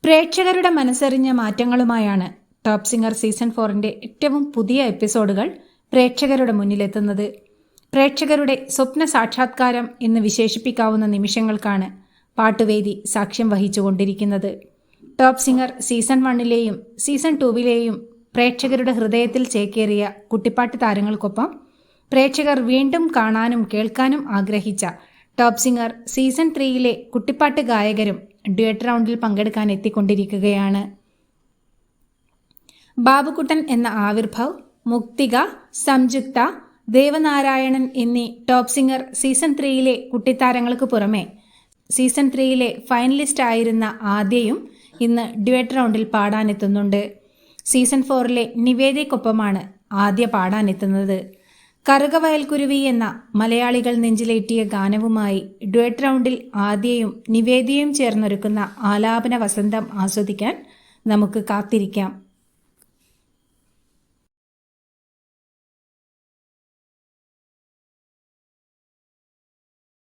പ്രേക്ഷകരുടെ മനസ്സറിഞ്ഞ മാറ്റങ്ങളുമായാണ് top singer season 4ന്റെ ഏറ്റവും പുതിയ എപ്പിസോഡുകൾ പ്രേക്ഷകരുടെ മുന്നിലെത്തുന്നത്. പ്രേക്ഷകരുടെ സ്വപ്ന സാക്ഷാത്കാരം എന്ന് വിശേഷിപ്പിക്കാവുന്ന നിമിഷങ്ങൾക്കാണ് പാട്ടുവേദി സാക്ഷ്യം വഹിച്ചുകൊണ്ടിരിക്കുന്നത്. ടോപ്പ് സിംഗർ സീസൺ 1ലെയും സീസൺ 2വിലെയും പ്രേക്ഷകരുടെ ഹൃദയത്തിൽ ചേക്കേറിയ കുട്ടിപ്പാട്ട് താരങ്ങൾക്കൊപ്പം പ്രേക്ഷകർ വീണ്ടും കാണാനും കേൾക്കാനും ആഗ്രഹിച്ച ടോപ്പ് സിംഗർ സീസൺ 3യിലെ കുട്ടിപ്പാട്ട് ഗായകരും ഡ്യുവറ്റ് റൗണ്ടിൽ പങ്കെടുക്കാൻ എത്തിക്കൊണ്ടിരിക്കുകയാണ്. ബാബുക്കുട്ടൻ എന്ന ആവിർഭവ്, മുക്തിക, സംയുക്ത, ദേവനാരായണൻ എന്നീ ടോപ്പ് സിംഗർ സീസൺ 3യിലെ കുട്ടിത്താരങ്ങൾക്ക് പുറമെ സീസൺ 3യിലെ ഫൈനലിസ്റ്റ് ആയിരുന്ന ആദ്യയും ഇന്ന് ഡ്യുവറ്റ് റൗണ്ടിൽ പാടാനെത്തുന്നുണ്ട്. സീസൺ 4ലെ നിവേദയ്ക്കൊപ്പമാണ് ആദ്യ പാടാനെത്തുന്നത്. കറുകവയൽക്കുരുവി എന്ന മലയാളികൾ നെഞ്ചിലേറ്റിയ ഗാനവുമായി ഡ്യുവറ്റ് റൗണ്ടിൽ ആദ്യയും നിവേദിയയും ചേർന്നൊരുക്കുന്ന ആലാപന വസന്തം ആസ്വദിക്കാൻ നമുക്ക് കാത്തിരിക്കാം.